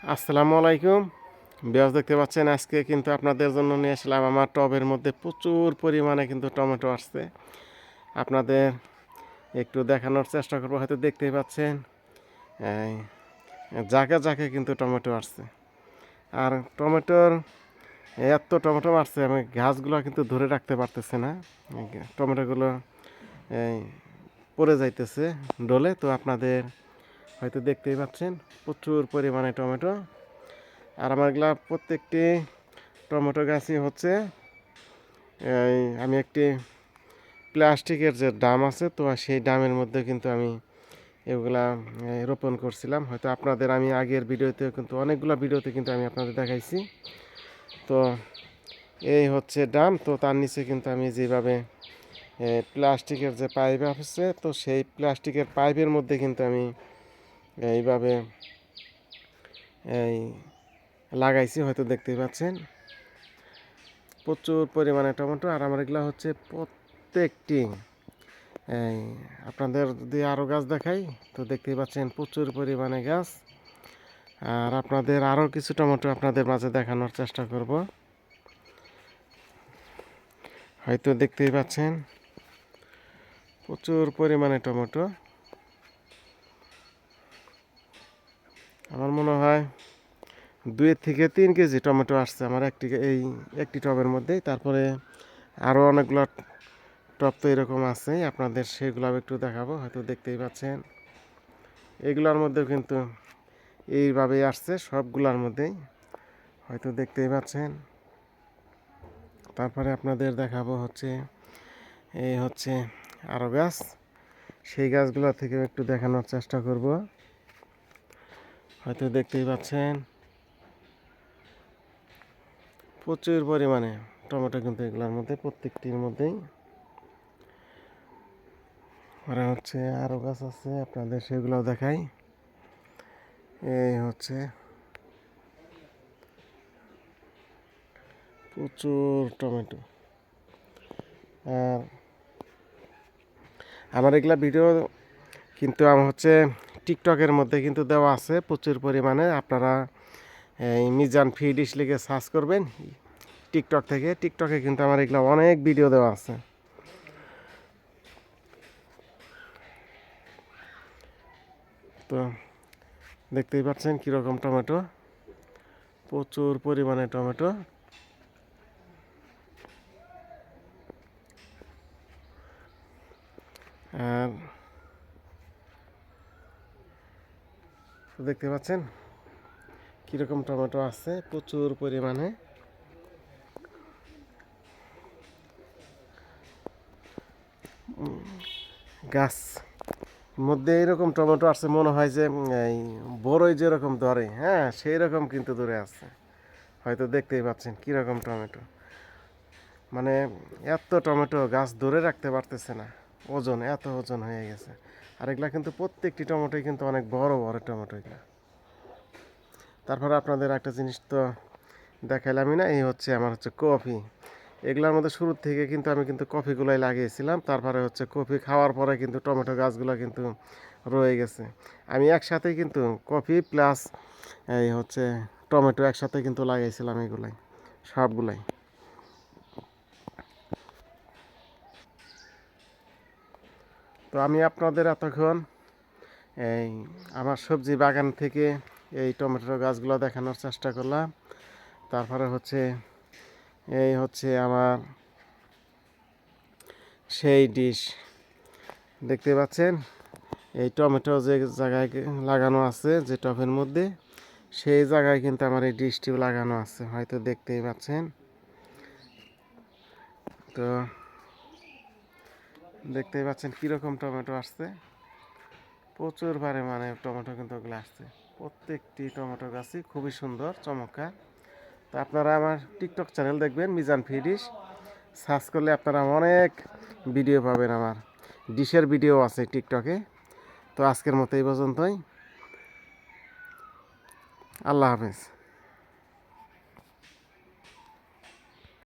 আসসালামু আলাইকুম। বিয়াস দেখতে পাচ্ছেন, আজকে কিন্তু আপনাদের জন্য নিয়ে আসলাম আমার টবের মধ্যে প্রচুর পরিমাণে কিন্তু টমেটো আসছে। আপনাদের একটু দেখানোর চেষ্টা করবো। হয়তো দেখতেই পাচ্ছেন এই জায়গা জায়গায় কিন্তু টমেটো আসছে। আর টমেটোর এত টমেটো আসছে, আমি গাছগুলো কিন্তু ধরে রাখতে পারতেছে না। টমেটোগুলো এই পড়ে যাইতেছে ডলে। তো আপনাদের হয়তো দেখতেই পাচ্ছেন প্রচুর পরিমাণে টমেটো। আর আমার এগুলা প্রত্যেকটি টমেটো গাছই হচ্ছে আমি একটি প্লাস্টিকের যে ডাম আছে, তো সেই ডামের মধ্যে কিন্তু আমি এগুলা রোপণ করছিলাম। হয়তো আপনাদের আমি আগের ভিডিওতে কিন্তু অনেকগুলো ভিডিওতে কিন্তু আমি আপনাদের দেখাইছি। তো এই হচ্ছে ডাম। তো তার নিচে কিন্তু আমি যেভাবে প্লাস্টিকের যে পাইপ আছে, তো সেই প্লাস্টিকের পাইপের মধ্যে কিন্তু আমি এইভাবে এই লাগাইছি। হয়তো দেখতেই পাচ্ছেন প্রচুর পরিমাণে টমেটো। আর আমার এগুলো হচ্ছে প্রত্যেকটি এই আপনাদের যদি আরও গাছ দেখাই, তো দেখতেই পাচ্ছেন প্রচুর পরিমাণে গাছ। আর আপনাদের আরও কিছু টমেটো আপনাদের মাঝে দেখানোর চেষ্টা করব। হয়তো দেখতেই পাচ্ছেন প্রচুর পরিমাণে টমেটো। আমার মনে হয় 2 থেকে 3 কেজি টমেটো আসছে আমার একটি টবের মধ্যেই। তারপরে আরও অনেকগুলো টব তো এরকম আছে, আপনাদের সেগুলো একটু দেখাবো। হয়তো দেখতেই পাচ্ছেন এগুলোর মধ্যেও কিন্তু এইভাবেই আসছে সবগুলোর মধ্যেই, হয়তো দেখতেই পাচ্ছেন। তারপরে আপনাদের দেখাবো হচ্ছে এই হচ্ছে আরও গাছ, সেই গাছগুলো থেকে একটু দেখানোর চেষ্টা করব। হয়তো দেখতেই পাচ্ছেন প্রচুর পরিমাণে টমেটো কিন্তু এগুলোর মধ্যে প্রত্যেকটির মধ্যেই। আর হচ্ছে আরও গাছ আছে, আপনাদের সেগুলো দেখাই। এই হচ্ছে প্রচুর টমেটো। আর আমার এগুলা ভিডিও কিন্তু আমার হচ্ছে টিকটকের মধ্যে কিন্তু দেওয়া আছে প্রচুর পরিমাণে। আপনারা এই মিজান ফিডিশ লিখে সার্চ করবেন টিকটক থেকে। টিকটকে কিন্তু আমার এগুলা অনেক ভিডিও দেওয়া আছে। তো দেখতেই পাচ্ছেন কীরকম টমেটো, প্রচুর পরিমাণে টমেটো। আর দেখতে পাচ্ছেন কীরকম টমেটো আছে প্রচুর পরিমাণে। গাছ মধ্যে এরকম টমেটো আসছে, মনে হয় যে এই বড়ই যেরকম ধরে, হ্যাঁ সেই রকম কিন্তু ধরে আছে। হয়তো দেখতেই পাচ্ছেন কীরকম টমেটো, মানে এত টমেটো গাছ ধরে রাখতে পারতেছে না, ওজন এত ওজন হয়ে গেছে। আর এগুলা কিন্তু প্রত্যেকটি টমেটোই কিন্তু অনেক বড় বড় টমেটো এগুলা। তারপরে আপনাদের একটা জিনিস তো দেখাইলামই না, এই হচ্ছে আমার হচ্ছে কফি। এগুলোর মধ্যে শুরুর থেকে কিন্তু আমি কিন্তু কফিগুলাই লাগিয়েছিলাম। তারপরে হচ্ছে কফি খাওয়ার পরে কিন্তু টমেটো গাছগুলো কিন্তু রয়ে গেছে। আমি একসাথেই কিন্তু কফি প্লাস এই হচ্ছে টমেটো একসাথে কিন্তু লাগাইছিলাম এগুলাই, সবগুলাই। তো আমি আপনাদের এতক্ষণ এই আমার সবজি বাগান থেকে এই টমেটো গাছগুলো দেখানোর চেষ্টা করলাম। তারপরে হচ্ছে এই হচ্ছে আমার সেই ডিশ, দেখতে পাচ্ছেন এই টমেটো যে জায়গায় লাগানো আছে যে টবের মধ্যে, সেই জায়গায় কিন্তু আমার এই ডিশটিও লাগানো আছে, হয়তো দেখতেই পাচ্ছেন। তো দেখতেই পাচ্ছেন কীরকম টমেটো আসছে, প্রচুর পরিমাণে টমেটো কিন্তু ওগুলো আসছে। প্রত্যেকটি টমেটো গাছই খুবই সুন্দর চমৎকার। তো আপনারা আমার টিকটক চ্যানেল দেখবেন মিজান ফিডিশ, সার্চ করলে আপনারা অনেক ভিডিও পাবেন। আমার ডিশের ভিডিও আছে টিকটকে। তো আজকের মতো এই পর্যন্তই। আল্লাহ হাফেজ।